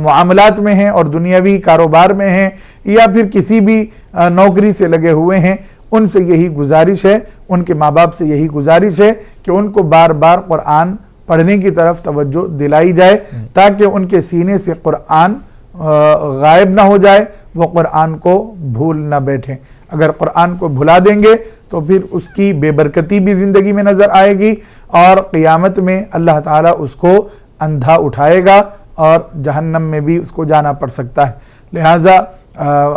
Speaker 1: معاملات میں ہیں اور دنیاوی کاروبار میں ہیں یا پھر کسی بھی نوکری سے لگے ہوئے ہیں، ان سے یہی گزارش ہے، ان کے ماں باپ سے یہی گزارش ہے کہ ان کو بار بار قرآن پڑھنے کی طرف توجہ دلائی جائے تاکہ ان کے سینے سے قرآن غائب نہ ہو جائے، وہ قرآن کو بھول نہ بیٹھیں۔ اگر قرآن کو بھلا دیں گے تو پھر اس کی بے برکتی بھی زندگی میں نظر آئے گی اور قیامت میں اللہ تعالیٰ اس کو اندھا اٹھائے گا اور جہنم میں بھی اس کو جانا پڑ سکتا ہے۔ لہٰذا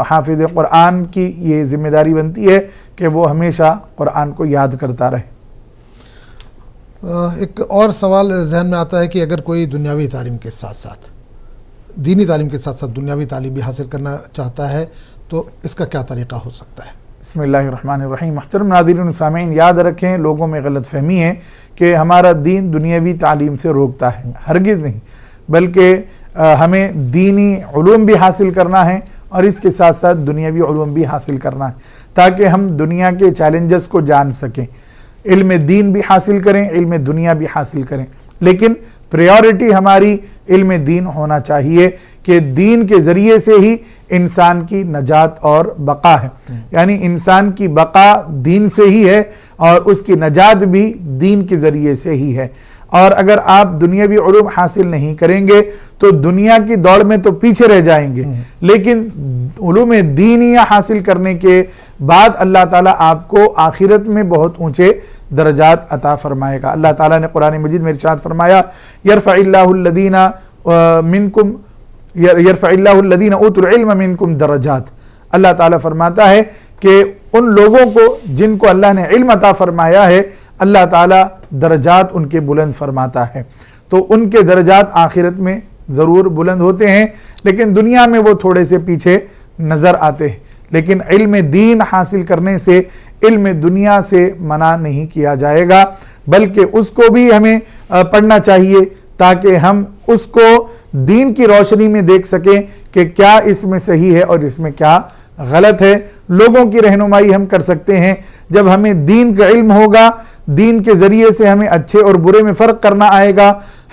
Speaker 1: حافظ قرآن کی یہ ذمہ داری بنتی ہے کہ وہ ہمیشہ قرآن کو یاد کرتا رہے۔
Speaker 2: ایک اور سوال ذہن میں آتا ہے کہ اگر کوئی دنیاوی تعلیم کے ساتھ ساتھ دینی تعلیم کے ساتھ ساتھ دنیاوی تعلیم بھی حاصل کرنا چاہتا ہے تو اس کا کیا طریقہ ہو سکتا ہے؟
Speaker 1: بسم اللہ الرحمن الرحیم۔ محترم ناظرین و سامعین، یاد رکھیں لوگوں میں غلط فہمی ہے کہ ہمارا دین دنیاوی تعلیم سے روکتا ہے، ہرگز نہیں، بلکہ ہمیں دینی علوم بھی حاصل کرنا ہے اور اس کے ساتھ ساتھ دنیاوی علوم بھی حاصل کرنا ہے تاکہ ہم دنیا کے چیلنجز کو جان سکیں، علم دین بھی حاصل کریں، علم دنیا بھی حاصل کریں، لیکن پریورٹی ہماری علم دین ہونا چاہیے کہ دین کے ذریعے سے ہی انسان کی نجات اور بقا ہے، یعنی انسان کی بقا دین سے ہی ہے اور اس کی نجات بھی دین کے ذریعے سے ہی ہے۔ اور اگر آپ دنیاوی علوم حاصل نہیں کریں گے تو دنیا کی دوڑ میں تو پیچھے رہ جائیں گے، لیکن علوم دینیہ حاصل کرنے کے بعد اللہ تعالیٰ آپ کو آخرت میں بہت اونچے درجات عطا فرمائے گا۔ اللہ تعالیٰ نے قرآن مجید میں ارشاد فرمایا، یرفع اللہ الذین منکم یرفع اللہ الذین اوتوا العلم منکم درجات۔ اللہ تعالیٰ فرماتا ہے کہ ان لوگوں کو جن کو اللہ نے علم عطا فرمایا ہے اللہ تعالیٰ درجات ان کے بلند فرماتا ہے، تو ان کے درجات آخرت میں ضرور بلند ہوتے ہیں، لیکن دنیا میں وہ تھوڑے سے پیچھے نظر آتے ہیں۔ لیکن علم دین حاصل کرنے سے علم دنیا سے منع نہیں کیا جائے گا، بلکہ اس کو بھی ہمیں پڑھنا چاہیے تاکہ ہم اس کو دین کی روشنی میں دیکھ سکیں کہ کیا اس میں صحیح ہے اور اس میں کیا غلط ہے۔ لوگوں کی رہنمائی ہم کر سکتے ہیں جب ہمیں دین کا علم ہوگا، دین کے ذریعے سے ہمیں اچھے اور برے میں فرق کرنا آئے گا،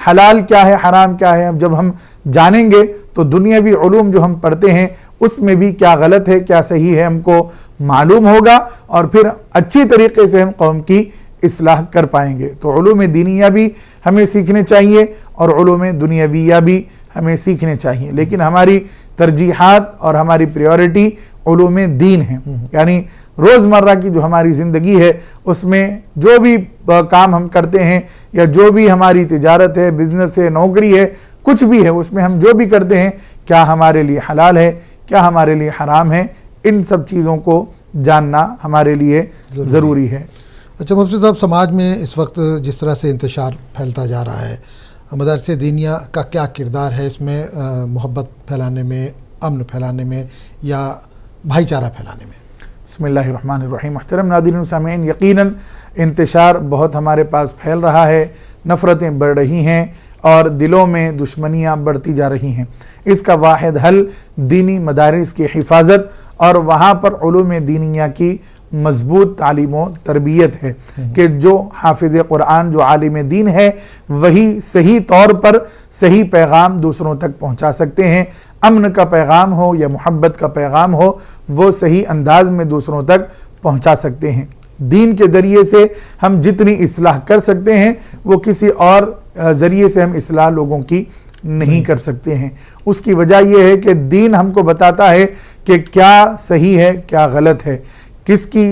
Speaker 1: حلال کیا ہے حرام کیا ہے جب ہم جانیں گے تو دنیاوی علوم جو ہم پڑھتے ہیں اس میں بھی کیا غلط ہے کیا صحیح ہے ہم کو معلوم ہوگا، اور پھر اچھی طریقے سے ہم قوم کی اصلاح کر پائیں گے۔ تو علوم دینیہ بھی ہمیں سیکھنے چاہیے اور علوم دنیاویہ بھی ہمیں سیکھنے چاہیے، لیکن ہماری ترجیحات اور ہماری پریورٹی علوم دین ہیں، یعنی روزمرہ کی جو ہماری زندگی ہے اس میں جو بھی کام ہم کرتے ہیں یا جو بھی ہماری تجارت ہے، بزنس ہے، نوکری ہے، کچھ بھی ہے، اس میں ہم جو بھی کرتے ہیں کیا ہمارے لیے حلال ہے کیا ہمارے لیے حرام ہے، ان سب چیزوں کو جاننا ہمارے لیے ضروری ہے۔
Speaker 2: اچھا مفتی صاحب، سماج میں اس وقت جس طرح سے انتشار پھیلتا جا رہا ہے، مدارس دینیہ کا کیا کردار ہے اس میں محبت پھیلانے میں، امن پھیلانے میں یا بھائی چارہ پھیلانے میں؟
Speaker 1: بسم اللہ الرحمن الرحیم۔ محترم ناظرین و سامعین، یقیناً انتشار بہت ہمارے پاس پھیل رہا ہے، نفرتیں بڑھ رہی ہیں اور دلوں میں دشمنیاں بڑھتی جا رہی ہیں۔ اس کا واحد حل دینی مدارس کی حفاظت اور وہاں پر علوم دینیہ کی مضبوط تعلیم و تربیت ہے کہ جو حافظ قرآن جو عالم دین ہے وہی صحیح طور پر صحیح پیغام دوسروں تک پہنچا سکتے ہیں۔ امن کا پیغام ہو یا محبت کا پیغام ہو وہ صحیح انداز میں دوسروں تک پہنچا سکتے ہیں۔ دین کے ذریعے سے ہم جتنی اصلاح کر سکتے ہیں وہ کسی اور ذریعے سے ہم اصلاح لوگوں کی نہیں کر سکتے ہیں۔ اس کی وجہ یہ ہے کہ دین ہم کو بتاتا ہے کہ کیا صحیح ہے کیا غلط ہے، کس کی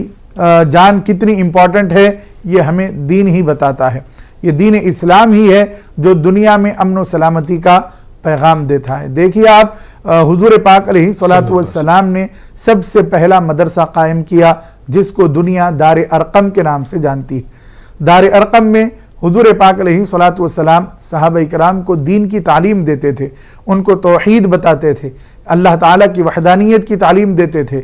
Speaker 1: جان کتنی امپورٹنٹ ہے، یہ ہمیں دین ہی بتاتا ہے۔ یہ دین اسلام ہی ہے جو دنیا میں امن و سلامتی کا پیغام دیتا ہے۔ دیکھیے آپ، حضور پاک علیہ الصلوۃ والسلام نے سب سے پہلا مدرسہ قائم کیا جس کو دنیا دار ارقم کے نام سے جانتی ہے۔ دار ارقم میں حضور پاک علیہ الصلوۃ والسلام صحابہ کرام کو دین کی تعلیم دیتے تھے، ان کو توحید بتاتے تھے، اللہ تعالیٰ کی وحدانیت کی تعلیم دیتے تھے،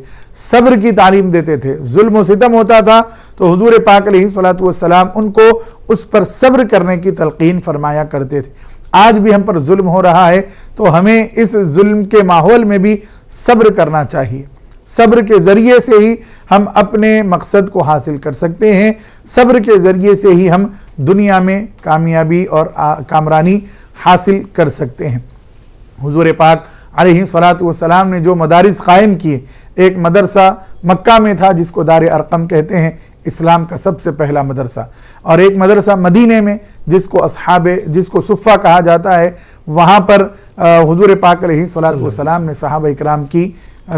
Speaker 1: صبر کی تعلیم دیتے تھے۔ ظلم و ستم ہوتا تھا تو حضور پاک علیہ الصلوۃ والسلام ان کو اس پر صبر کرنے کی تلقین فرمایا کرتے تھے۔ آج بھی ہم پر ظلم ہو رہا ہے تو ہمیں اس ظلم کے ماحول میں بھی صبر کرنا چاہیے۔ صبر کے ذریعے سے ہی ہم اپنے مقصد کو حاصل کر سکتے ہیں، صبر کے ذریعے سے ہی ہم دنیا میں کامیابی اور کامرانی حاصل کر سکتے ہیں۔ حضور پاک علیہ الصلوۃ والسلام نے جو مدارس قائم کیے، ایک مدرسہ مکہ میں تھا جس کو دار ارقم کہتے ہیں، اسلام کا سب سے پہلا مدرسہ، اور ایک مدرسہ مدینے میں جس کو صفہ کہا جاتا ہے، وہاں پر حضور پاک علیہ الصلوۃ والسلام نے صحابہ اکرام کی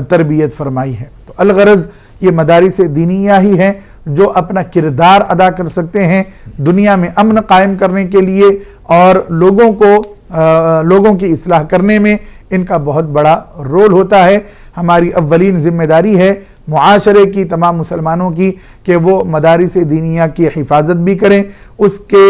Speaker 1: تربیت فرمائی ہے۔ تو الغرض یہ مدارس دینیہ ہی ہیں جو اپنا کردار ادا کر سکتے ہیں دنیا میں امن قائم کرنے کے لیے، اور لوگوں کی اصلاح کرنے میں ان کا بہت بڑا رول ہوتا ہے۔ ہماری اولین ذمہ داری ہے معاشرے کی، تمام مسلمانوں کی، کہ وہ مدارس دینیہ کی حفاظت بھی کریں، اس کے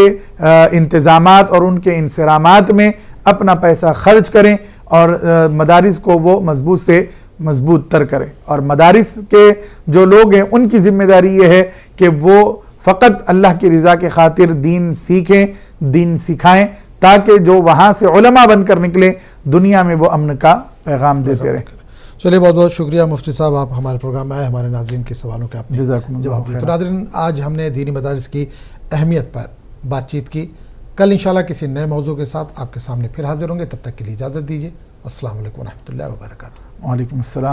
Speaker 1: انتظامات اور ان کے انصرامات میں اپنا پیسہ خرچ کریں اور مدارس کو وہ مضبوط سے مضبوط تر کریں۔ اور مدارس کے جو لوگ ہیں ان کی ذمہ داری یہ ہے کہ وہ فقط اللہ کی رضا کے خاطر دین سیکھیں، دین سکھائیں، تاکہ جو وہاں سے علماء بن کر نکلیں دنیا میں وہ امن کا پیغام دیتے رہیں۔
Speaker 2: چلیے، بہت بہت شکریہ مفتی صاحب، آپ ہمارے پروگرام میں آئے، ہمارے ناظرین کے سوالوں کے آپ نے جواب دیا۔ تو ناظرین، آج ہم نے دینی مدارس کی اہمیت پر بات چیت کی۔ کل انشاءاللہ کسی نئے موضوع کے ساتھ آپ کے سامنے پھر حاضر ہوں گے، تب تک کے لیے اجازت دیجیے۔ السلام علیکم ورحمۃ اللہ وبرکاتہ۔
Speaker 1: وعلیکم السلام۔